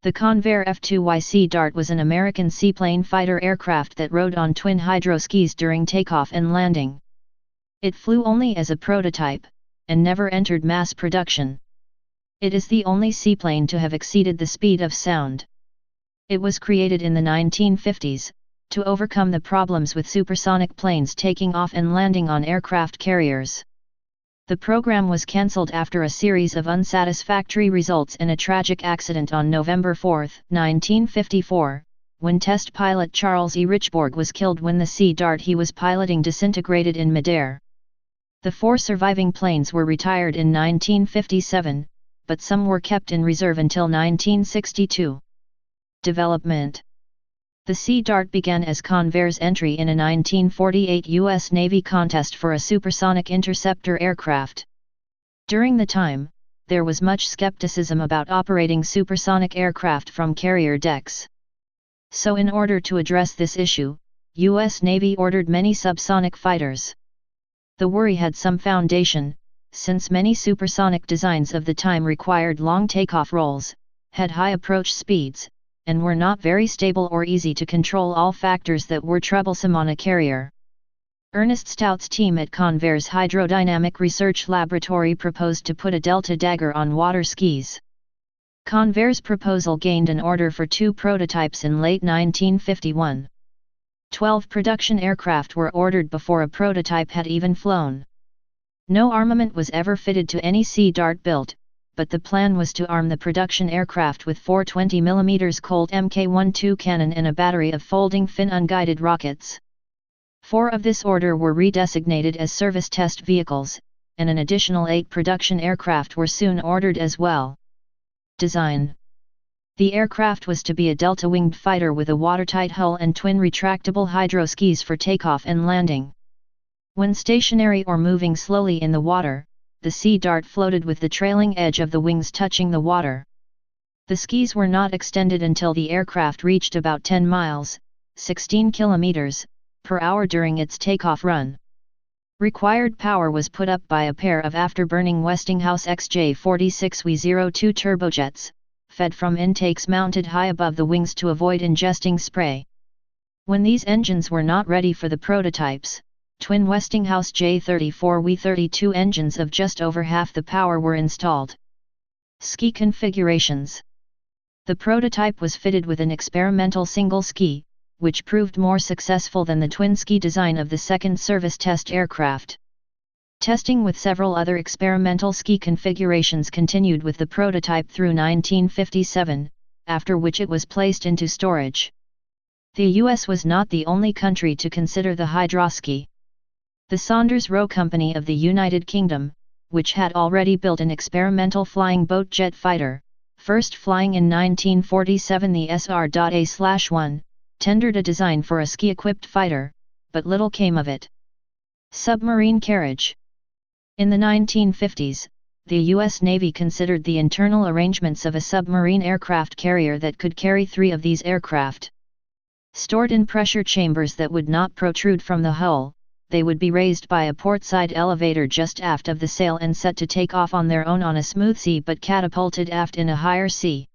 The Convair F2y Sea Dart was an American seaplane fighter aircraft that rode on twin hydroskis during takeoff and landing. It flew only as a prototype, and never entered mass production. It is the only seaplane to have exceeded the speed of sound. It was created in the 1950s, to overcome the problems with supersonic planes taking off and landing on aircraft carriers. The program was cancelled after a series of unsatisfactory results and a tragic accident on November 4, 1954, when test pilot Charles E. Richborg was killed when the Sea Dart he was piloting disintegrated in midair. The 4 surviving planes were retired in 1957, but some were kept in reserve until 1962. Development. The Sea Dart began as Convair's entry in a 1948 U.S. Navy contest for a supersonic interceptor aircraft. During the time, there was much skepticism about operating supersonic aircraft from carrier decks. So in order to address this issue, U.S. Navy ordered many subsonic fighters. The worry had some foundation, since many supersonic designs of the time required long takeoff rolls, had high approach speeds, and were not very stable or easy to control, all factors that were troublesome on a carrier. Ernest Stout's team at Convair's Hydrodynamic Research Laboratory proposed to put a Delta Dagger on water skis. Convair's proposal gained an order for 2 prototypes in late 1951. 12 production aircraft were ordered before a prototype had even flown. No armament was ever fitted to any Sea Dart built, but the plan was to arm the production aircraft with 4 20mm Colt Mk12 cannon and a battery of folding fin unguided rockets. 4 of this order were redesignated as service test vehicles, and an additional 8 production aircraft were soon ordered as well. Design. The aircraft was to be a delta-winged fighter with a watertight hull and twin retractable hydroskis for takeoff and landing. When stationary or moving slowly in the water, the Sea Dart floated with the trailing edge of the wings touching the water. The skis were not extended until the aircraft reached about 10 miles, 16 kilometers, per hour during its takeoff run. Required power was put up by a pair of afterburning Westinghouse XJ46W02 turbojets, fed from intakes mounted high above the wings to avoid ingesting spray. When these engines were not ready for the prototypes, twin Westinghouse J34W32 engines of just over half the power were installed. Ski configurations. The prototype was fitted with an experimental single ski, which proved more successful than the twin ski design of the second service test aircraft. Testing with several other experimental ski configurations continued with the prototype through 1957, after which it was placed into storage. The US was not the only country to consider the hydroski. The Saunders Roe Company of the United Kingdom, which had already built an experimental flying boat jet fighter, first flying in 1947 the SR.A/1, tendered a design for a ski-equipped fighter, but little came of it. Submarine Carriage. In the 1950s, the U.S. Navy considered the internal arrangements of a submarine aircraft carrier that could carry 3 of these aircraft. Stored in pressure chambers that would not protrude from the hull, they would be raised by a portside elevator just aft of the sail and set to take off on their own on a smooth sea but catapulted aft in a higher sea.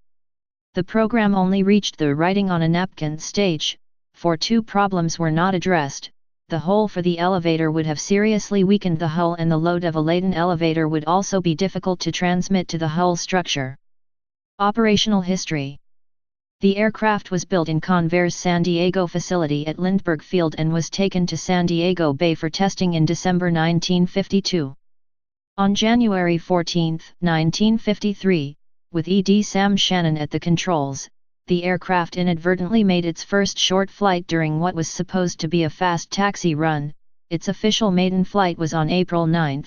The program only reached the writing on a napkin stage, for 2 problems were not addressed. The hole for the elevator would have seriously weakened the hull, and the load of a laden elevator would also be difficult to transmit to the hull structure. Operational history. The aircraft was built in Convair's San Diego facility at Lindbergh Field and was taken to San Diego Bay for testing in December 1952. On January 14, 1953, with E.D. Sam Shannon at the controls, the aircraft inadvertently made its first short flight during what was supposed to be a fast taxi run. Its official maiden flight was on April 9.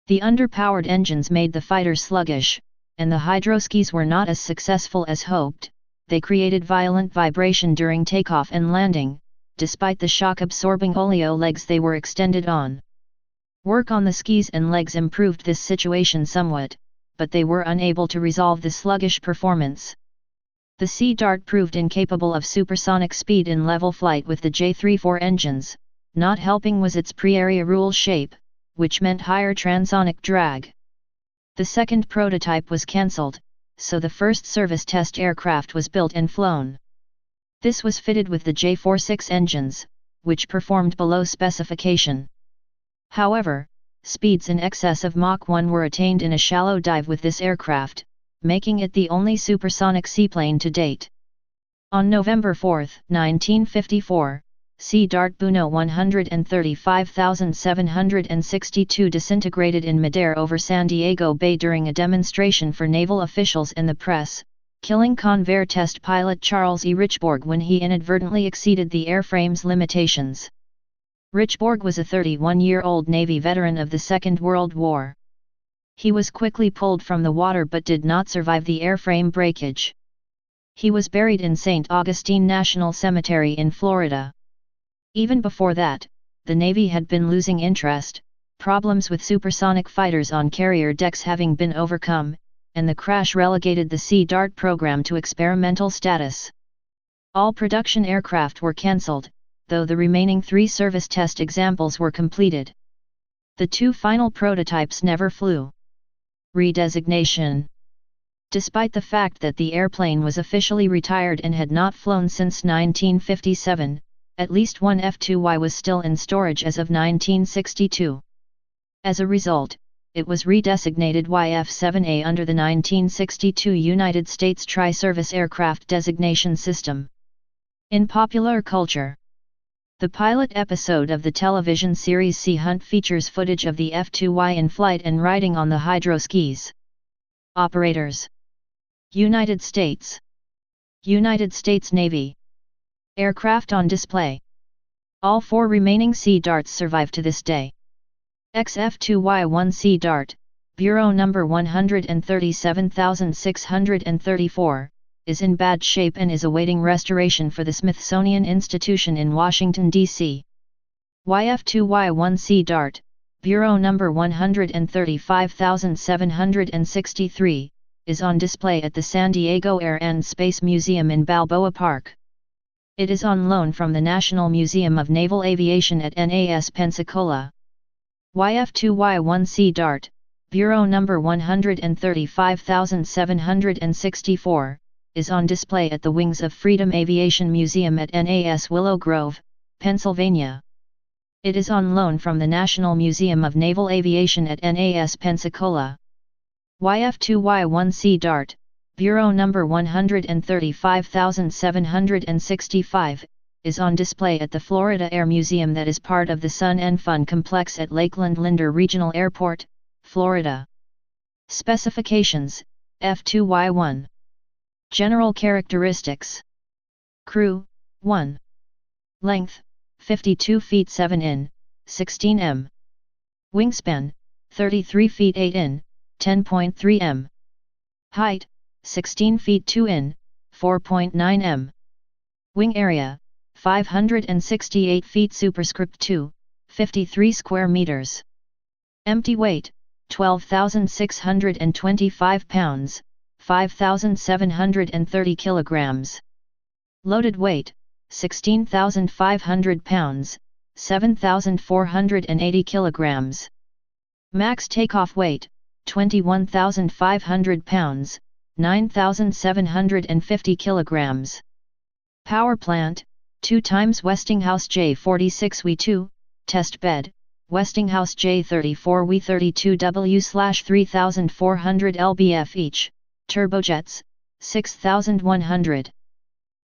The underpowered engines made the fighter sluggish, and the hydroskis were not as successful as hoped. They created violent vibration during takeoff and landing, despite the shock-absorbing oleo legs they were extended on. Work on the skis and legs improved this situation somewhat, but they were unable to resolve the sluggish performance. The Sea Dart proved incapable of supersonic speed in level flight with the J34 engines. Not helping was its pre-area rule shape, which meant higher transonic drag. The second prototype was cancelled, so the first service test aircraft was built and flown. This was fitted with the J-46 engines, which performed below specification. However, speeds in excess of Mach 1 were attained in a shallow dive with this aircraft, making it the only supersonic seaplane to date. On November 4, 1954, Sea Dart Buno 135,762 disintegrated in midair over San Diego Bay during a demonstration for naval officials and the press, killing Convair test pilot Charles E. Richborg when he inadvertently exceeded the airframe's limitations. Richborg was a 31-year-old Navy veteran of the Second World War. He was quickly pulled from the water but did not survive the airframe breakage. He was buried in St. Augustine National Cemetery in Florida. Even before that, the Navy had been losing interest, problems with supersonic fighters on carrier decks having been overcome, and the crash relegated the Sea Dart program to experimental status. All production aircraft were cancelled, though the remaining 3 service test examples were completed. The 2 final prototypes never flew. Redesignation. Despite the fact that the airplane was officially retired and had not flown since 1957, at least one F2y was still in storage as of 1962. As a result, it was redesignated YF-7A under the 1962 United States Tri-Service Aircraft Designation System. In popular culture, the pilot episode of the television series Sea Hunt features footage of the F2y in flight and riding on the hydroskis. Operators: United States. United States Navy. Aircraft on display. All 4 remaining Sea Darts survive to this day. F2y Sea Dart, Bureau number 137634, is in bad shape and is awaiting restoration for the Smithsonian Institution in Washington, D.C. F2y Sea Dart, Bureau number 135763, is on display at the San Diego Air and Space Museum in Balboa Park. It is on loan from the National Museum of Naval Aviation at NAS Pensacola. F2y Sea Dart, Bureau number 135764, is on display at the Wings of Freedom Aviation Museum at NAS Willow Grove, Pennsylvania. It is on loan from the National Museum of Naval Aviation at NAS Pensacola. F2y Sea Dart, Bureau number 135765, is on display at the Florida Air Museum that is part of the Sun and Fun Complex at Lakeland Linder Regional Airport, Florida. Specifications: F2y. General characteristics. Crew: 1. Length: 52 feet 7 in, 16 m. Wingspan: 33 feet 8 in, 10.3 m. Height: 16 feet 2 in, 4.9 m. Wing area: 568 feet superscript 2, 53 square meters. Empty weight: 12,625 pounds, 5,730 kilograms. Loaded weight: 16,500 pounds, 7,480 kilograms. Max takeoff weight: 21,500 pounds, 9,750 kilograms. Power plant: 2 times Westinghouse J46W2, test bed, Westinghouse J34W32W/3400 lbf each, turbojets, 6,100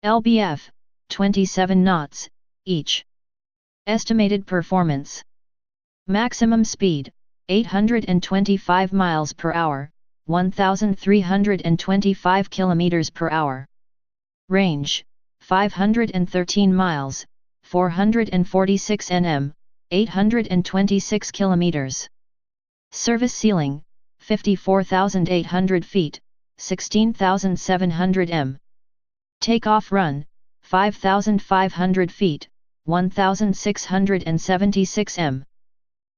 lbf, 27 knots, each. Estimated performance. Maximum speed: 825 miles per hour, 1,325 kilometers per hour. Range: 513 miles, 446 nm, 826 kilometers. Service ceiling: 54,800 feet, 16,700 m. Takeoff run: 5,500 feet, 1,676 m.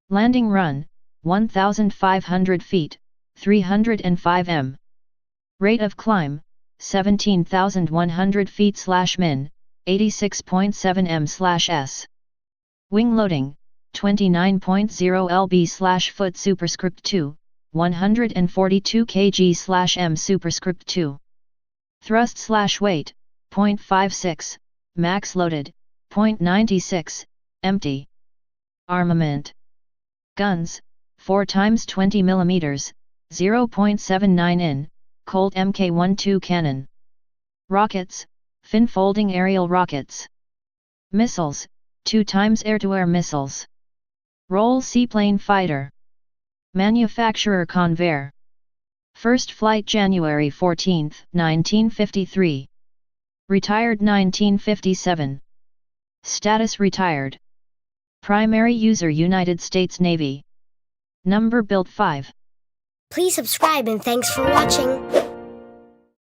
Landing run: 1,500 feet, 305 m. Rate of climb: 17,100 feet/min, 86.7 m/s. Wing loading: 29.0 lb/foot superscript 2, 142 kg/m superscript 2. Thrust/weight, 0.56, max loaded, 0.96, empty. Armament. Guns, 4 x 20 mm, 0.79 in, Colt Mk12 cannon. Rockets, fin-folding aerial rockets. Missiles, 2 x air-to-air missiles. Role seaplane fighter. Manufacturer Convair. First flight January 14, 1953. Retired 1957. Status retired. Primary user United States Navy. Number built 5. Please subscribe and thanks for watching.